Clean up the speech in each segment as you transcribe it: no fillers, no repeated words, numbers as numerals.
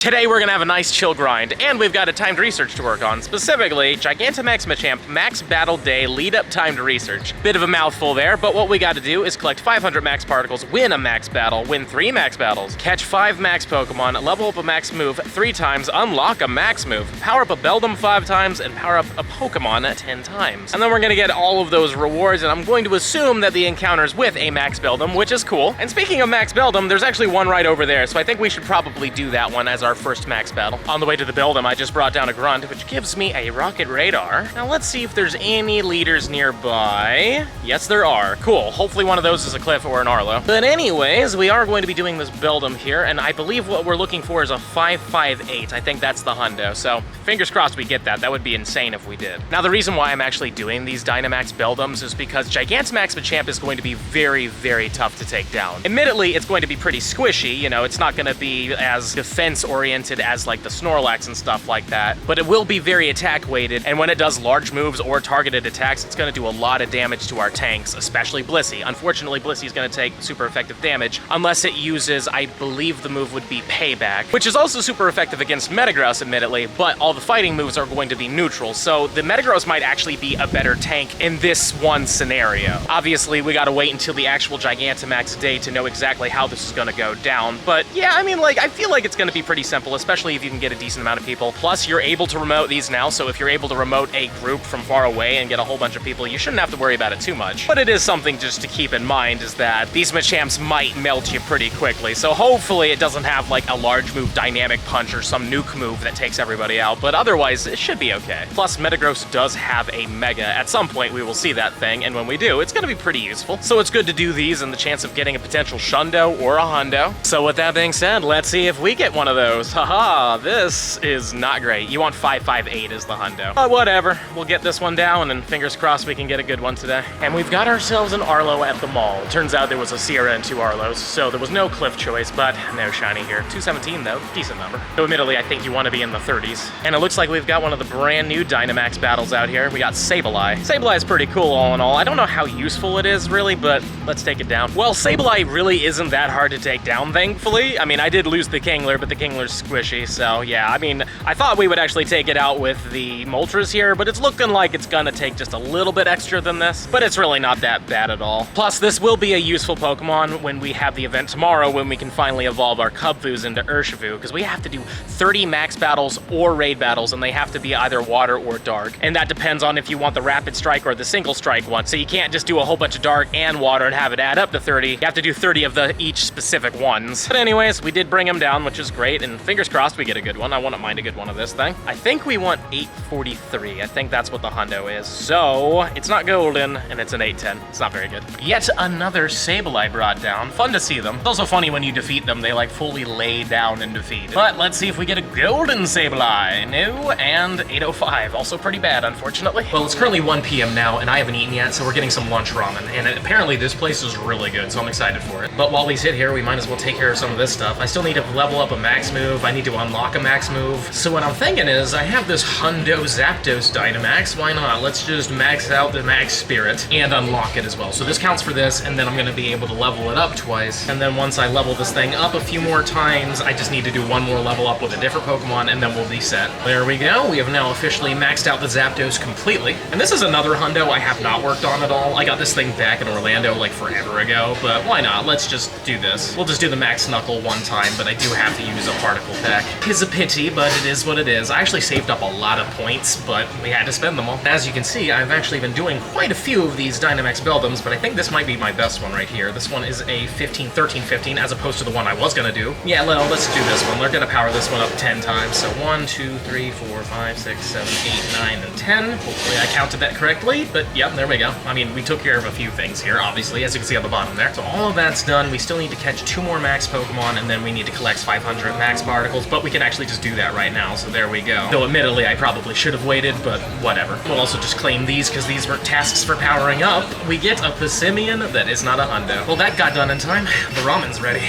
Today we're gonna have a nice chill grind, and we've got a timed research to work on, specifically Gigantamax Machamp Max Battle Day Lead-Up Timed Research. Bit of a mouthful there, but what we gotta do is collect 500 max particles, win a max battle, win 3 max battles, catch 5 max Pokemon, level up a max move 3 times, unlock a max move, power up a Beldum 5 times, and power up a Pokemon 10 times. And then we're gonna get all of those rewards, and I'm going to assume that the encounter's with a max Beldum, which is cool. And speaking of max Beldum, there's actually one right over there, so I think we should probably do that one as our first max battle. On the way to the Beldum, I just brought down a Grunt, which gives me a Rocket Radar. Now let's see if there's any leaders nearby. Yes, there are. Cool. Hopefully one of those is a Cliff or an Arlo. But anyways, we are going to be doing this Beldum here, and I believe what we're looking for is a 558. I think that's the hundo, so fingers crossed we get that. That would be insane if we did. Now the reason why I'm actually doing these Dynamax Beldums is because Gigantamax Machamp is going to be very, very tough to take down. Admittedly, it's going to be pretty squishy, you know, it's not going to be as defense-oriented as like the Snorlax and stuff like that, but it will be very attack weighted, and when it does large moves or targeted attacks, it's going to do a lot of damage to our tanks, especially Blissey. Unfortunately, Blissey is going to take super effective damage unless it uses, I believe the move would be Payback, which is also super effective against Metagross, admittedly, but all the fighting moves are going to be neutral, so the Metagross might actually be a better tank in this one scenario. Obviously, we gotta wait until the actual Gigantamax day to know exactly how this is gonna go down, but yeah, I mean, like, I feel like it's gonna be pretty simple, especially if you can get a decent amount of people. Plus, you're able to remote these now, so if you're able to remote a group from far away and get a whole bunch of people, you shouldn't have to worry about it too much. But it is something just to keep in mind, is that these Machamps might melt you pretty quickly, so hopefully it doesn't have like a large move Dynamic Punch or some nuke move that takes everybody out, but otherwise it should be okay. Plus, Metagross does have a Mega. At some point we will see that thing, and when we do, it's gonna be pretty useful. So it's good to do these and the chance of getting a potential Shundo or a Hundo. So with that being said, let's see if we get one of those. Haha, this is not great. You want 558 as the hundo. But whatever, we'll get this one down, and fingers crossed we can get a good one today. And we've got ourselves an Arlo at the mall. Turns out there was a Sierra and 2 Arlos, so there was no Cliff choice, but no shiny here. 217 though, decent number. So admittedly, I think you want to be in the 30s. And it looks like we've got one of the brand new Dynamax battles out here. We got Sableye. Sableye is pretty cool all in all. I don't know how useful it is really, but let's take it down. Well, Sableye really isn't that hard to take down, thankfully. I mean, I did lose the Kingler, but the Kingler's squishy, so yeah, I mean, I thought we would actually take it out with the Moltres here, but it's looking like it's gonna take just a little bit extra than this, but it's really not that bad at all. Plus, this will be a useful Pokemon when we have the event tomorrow, when we can finally evolve our Cubfoos into Urshifu, because we have to do 30 max battles or raid battles, and they have to be either water or dark, and that depends on if you want the rapid strike or the single strike one, so you can't just do a whole bunch of dark and water and have it add up to 30. You have to do 30 of each specific ones. But anyways, we did bring him down, which is great, and fingers crossed we get a good one. I wouldn't mind a good one of this thing. I think we want 843. I think that's what the hundo is. So it's not golden, and it's an 810. It's not very good. Yet another Sableye brought down. Fun to see them. It's also funny when you defeat them, they like fully lay down and defeat. But let's see if we get a golden Sableye. No, and 805. Also pretty bad, unfortunately. Well, it's currently 1 p.m. now, and I haven't eaten yet, so we're getting some lunch ramen. And apparently this place is really good, so I'm excited for it. But while we sit here, we might as well take care of some of this stuff. I still need to level up a max move. I need to unlock a max move. So what I'm thinking is, I have this Hundo Zapdos Dynamax. Why not? Let's just max out the Max Spirit and unlock it as well. So this counts for this, and then I'm gonna be able to level it up twice. And then once I level this thing up a few more times, I just need to do one more level up with a different Pokemon, and then we'll be set. There we go. We have now officially maxed out the Zapdos completely. And this is another Hundo I have not worked on at all. I got this thing back in Orlando like forever ago, but why not? Let's just do this. We'll just do the Max Knuckle one time, but I do have to use a particle pack. It's a pity, but it is what it is. I actually saved up a lot of points, but we had to spend them all. As you can see, I've actually been doing quite a few of these Dynamax Beldums, but I think this might be my best one right here. This one is a 15, 13, 15, as opposed to the one I was gonna do. Yeah, well, let's do this one. They're gonna power this one up 10 times. So 1, 2, 3, 4, 5, 6, 7, 8, 9, and 10. Hopefully I counted that correctly, but yep, there we go. I mean, we took care of a few things here, obviously, as you can see on the bottom there. So all of that's done. We still need to catch 2 more max Pokemon, and then we need to collect 500 max particles, but we can actually just do that right now, so there we go. Though admittedly, I probably should have waited, but whatever. We'll also just claim these, because these were tasks for powering up. We get a Passimian that is not a hundo. Well, that got done in time. The ramen's ready.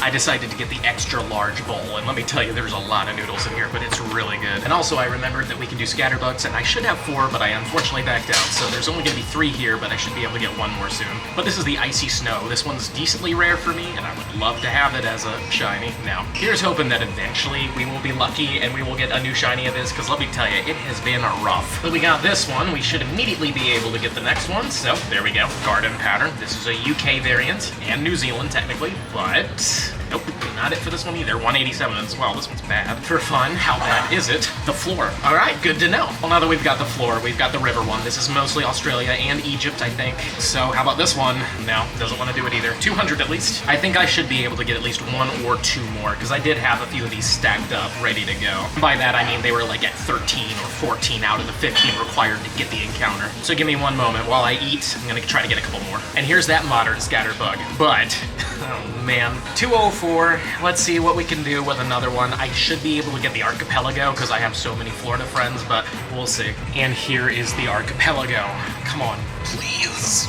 I decided to get the extra large bowl, and let me tell you, there's a lot of noodles in here, but it's really good. And also, I remembered that we can do scatterbugs, and I should have 4, but I unfortunately backed out, so there's only gonna be 3 here, but I should be able to get 1 more soon. But this is the Icy Snow. This one's decently rare for me, and I would love to have it as a shiny. Now, here's hoping that eventually we will be lucky and we will get a new shiny of this, because let me tell you, it has been rough. But we got this one. We should immediately be able to get the next one, so there we go. Garden pattern. This is a UK variant, and New Zealand technically, but nope, not it for this one either. 187 as well. This one's bad. For fun, how bad is it? The floor. All right, good to know. Well, now that we've got the floor, we've got the river one. This is mostly Australia and Egypt, I think. So how about this one? No, doesn't want to do it either. 200 at least. I think I should be able to get at least 1 or 2 more, because I did have a few of these stacked up, ready to go. By that, I mean they were like at 13 or 14 out of the 15 required to get the encounter. So give me 1 moment while I eat. I'm gonna try to get a couple more. And here's that modern scatterbug. But, oh man, 204. Let's see what we can do with another one. I should be able to get the Archipelago because I have so many Florida friends, but we'll see. And here is the Archipelago. Come on, please.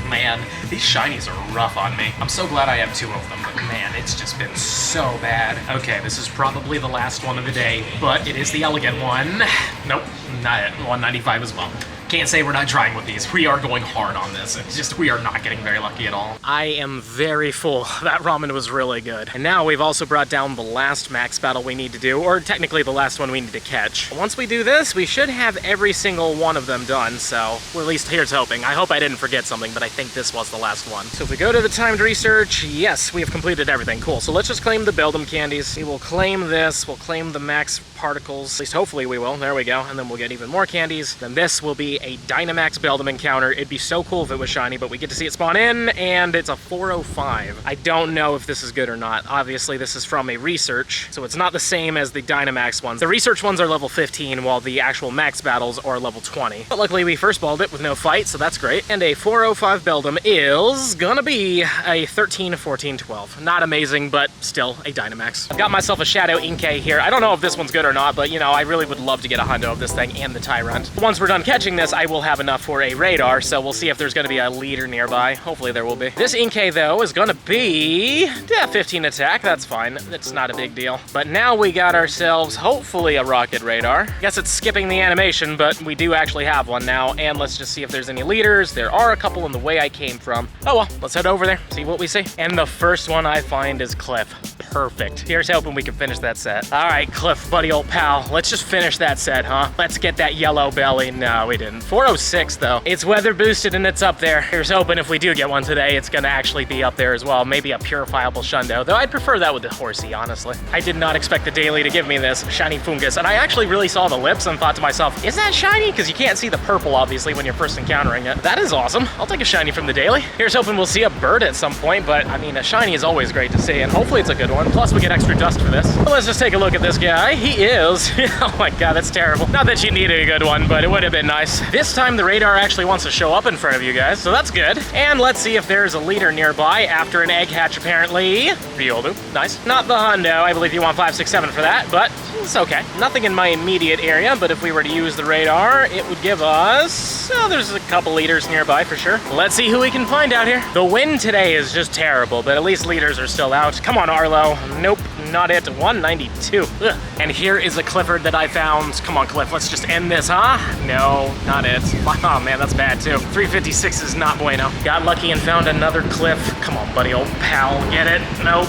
Man, these shinies are rough on me. I'm so glad I have 2 of them, but man, it's just been so bad. Okay, this is probably the last one of the day, but it is the elegant one. Nope, not it. 195 as well. Can't say we're not trying with these. We are going hard on this. It's just we are not getting very lucky at all. I am very full. That ramen was really good. And now we've also brought down the last max battle we need to do, or technically the last one we need to catch. Once we do this, we should have every single one of them done, so well, at least here's hoping. I hope I didn't forget something, but I think this was the last one. So if we go to the timed research, yes, we have completed everything. Cool, so let's just claim the Build 'em candies. We will claim this, we'll claim the max particles, at least hopefully we will. There we go, and then we'll get even more candies. Then this will be a Dynamax Beldum encounter. It'd be so cool if it was shiny, but we get to see it spawn in, and it's a 405. I don't know if this is good or not. Obviously, this is from a research, so it's not the same as the Dynamax ones. The research ones are level 15, while the actual max battles are level 20. But luckily, we first balled it with no fight, so that's great. And a 405 Beldum is gonna be a 13, 14, 12. Not amazing, but still a Dynamax. I've got myself a Shadow Inkay here. I don't know if this one's good or not, but you know, I really would love to get a hundo of this thing and the Tyrant. Once we're done catching this, I will have enough for a radar, so we'll see if there's gonna be a leader nearby. Hopefully there will be. This Inkay, though, is gonna be, yeah, 15 attack. That's fine. It's not a big deal. But now we got ourselves, hopefully, a rocket radar. Guess it's skipping the animation, but we do actually have one now, and let's just see if there's any leaders. There are a couple in the way I came from. Oh well, let's head over there, see what we see. And the first one I find is Cliff. Perfect. Here's hoping we can finish that set. All right, Cliff, buddy, old pal. Let's just finish that set, huh? Let's get that yellow belly. No, we didn't. 406, though. It's weather boosted and it's up there. Here's hoping if we do get one today, it's gonna actually be up there as well. Maybe a purifiable Shundo, though I'd prefer that with the Horsey, honestly. I did not expect the daily to give me this shiny Fungus, and I actually really saw the lips and thought to myself, is that shiny? Because you can't see the purple, obviously, when you're first encountering it. That is awesome. I'll take a shiny from the daily. Here's hoping we'll see a bird at some point, but I mean, a shiny is always great to see, and hopefully it's a good one. Plus, we get extra dust for this. But let's just take a look at this guy. He is, oh my god, that's terrible. Not that you need a good one, but it would have been nice. This time the radar actually wants to show up in front of you guys, so that's good. And let's see if there's a leader nearby after an egg hatch, apparently. Riolu, nice. Not the hundo, I believe you want 5, 6, 7 for that, but it's okay. Nothing in my immediate area, but if we were to use the radar, it would give us, oh, there's a couple leaders nearby for sure. Let's see who we can find out here. The wind today is just terrible, but at least leaders are still out. Come on, Arlo. Nope, not it. 192. Ugh. And here is a Clifford that I found. Come on, Cliff, let's just end this, huh? No, not it. Oh man, that's bad too. 356 is not bueno. Got lucky and found another Cliff. Come on, buddy, old pal, get it? Nope.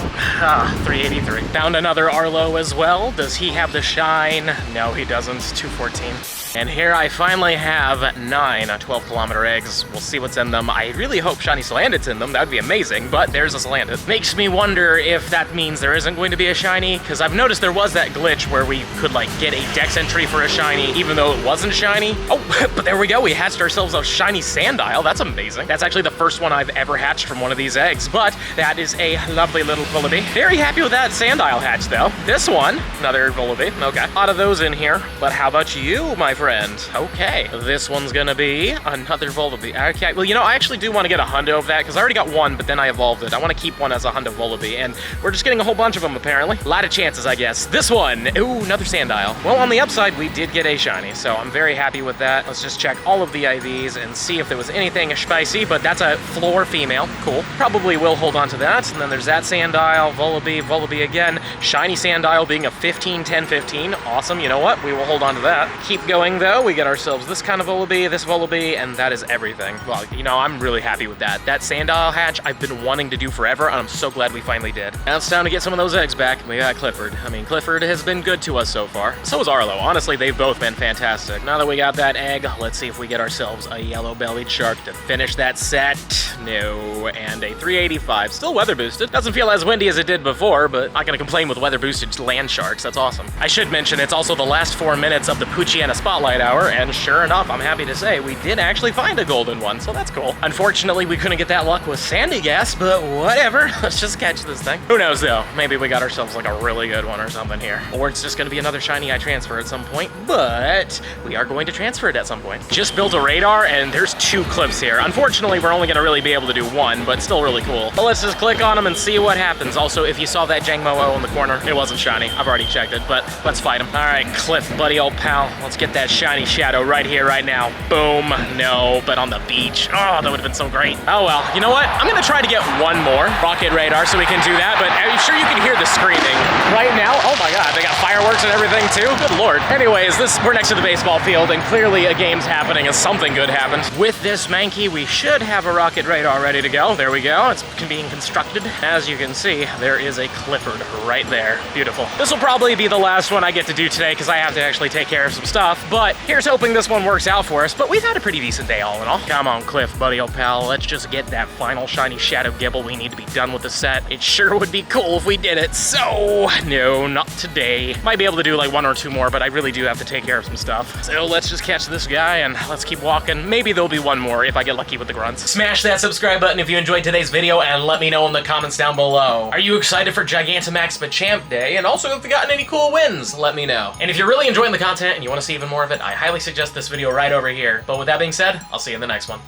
383. Found another Arlo as well. Does he have the shine? No, he doesn't. 214. And here I finally have 9 12-kilometer eggs. We'll see what's in them. I really hope shiny Salandit's in them. That would be amazing, but there's a Salandit. Makes me wonder if that means there isn't going to be a shiny, because I've noticed there was that glitch where we could like get a dex entry for a shiny, even though it wasn't shiny. Oh, but there we go. We hatched ourselves a shiny Sandile. That's amazing. That's actually the first one I've ever hatched from one of these eggs, but that is a lovely little Vullaby. Very happy with that Sandile hatch, though. This one, another Vullaby. Okay. A lot of those in here, but how about you, my friend? friend. Okay, this one's gonna be another Volibee. Okay, well, you know, I actually do want to get a hundo of that, because I already got one, but then I evolved it. I want to keep one as a hundo Volibee, and we're just getting a whole bunch of them, apparently. A lot of chances, I guess. This one, ooh, another Sandile. Well, on the upside, we did get a shiny, so I'm very happy with that. Let's just check all of the IVs and see if there was anything spicy, but that's a floor female. Cool. Probably will hold on to that. And then there's that Sandile, Volibee again. Shiny Sandile being a 15, 10, 15. Awesome. You know what? We will hold on to that. Keep going, though. We get ourselves this kind of Volibee, this Volibee, and that is everything. Well, you know, I'm really happy with that. That Sandile hatch I've been wanting to do forever, and I'm so glad we finally did. Now it's time to get some of those eggs back. We got Clifford. I mean, Clifford has been good to us so far. So is Arlo. Honestly, they've both been fantastic. Now that we got that egg, let's see if we get ourselves a yellow-bellied shark to finish that set. No, and a 385. Still weather boosted. Doesn't feel as windy as it did before, but not gonna complain with weather boosted land sharks. That's awesome. I should mention it's also the last 4 minutes of the Poochyena Spotlight Hour, and sure enough, I'm happy to say we did actually find a golden one, so that's cool. Unfortunately, we couldn't get that luck with Sandy Gas, but whatever. Let's just catch this thing. Who knows though? Maybe we got ourselves like a really good one or something here. Or it's just gonna be another shiny I transfer at some point, but we are going to transfer it at some point. Just built a radar, and there's 2 clips here. Unfortunately, we're only gonna really be able to do 1, but still really cool. But let's just click on them and see what happens. Also, if you saw that Jangmo-O in the corner, it wasn't shiny. I've already checked it, but let's fight him. All right, Cliff, buddy, old pal. Let's get that shiny shadow right here, right now. Boom. No, but on the beach. Oh, that would have been so great. Oh, well, you know what? I'm gonna try to get 1 more rocket radar so we can do that, but are you sure you can hear the screaming right now? Oh my God, they got fireworks and everything too? Good Lord. Anyways, we're next to the baseball field, and clearly a game's happening and something good happened. With this Mankey, we should have a rocket radar ready to go. There we go. It's being constructed. As you can see, there is a Clifford right there. Beautiful. This will probably be the last one I get to do today because I have to actually take care of some stuff, but here's hoping this one works out for us. But we've had a pretty decent day all in all. Come on, Cliff, buddy, old pal. Let's just get that final shiny Shadow Gibble. We need to be done with the set. It sure would be cool if we did it. So, no, not today. Might be able to do like 1 or 2 more, but I really do have to take care of some stuff. So let's just catch this guy and let's keep walking. Maybe there'll be 1 more if I get lucky with the grunts. Smash that subscribe button if you enjoyed today's video and let me know in the comments down below. Are you excited for Gigantamax Machamp Day? And also, if you've gotten any cool wins, let me know. And if you're really enjoying the content and you want to see even more of it, I highly suggest this video right over here. But with that being said, I'll see you in the next one.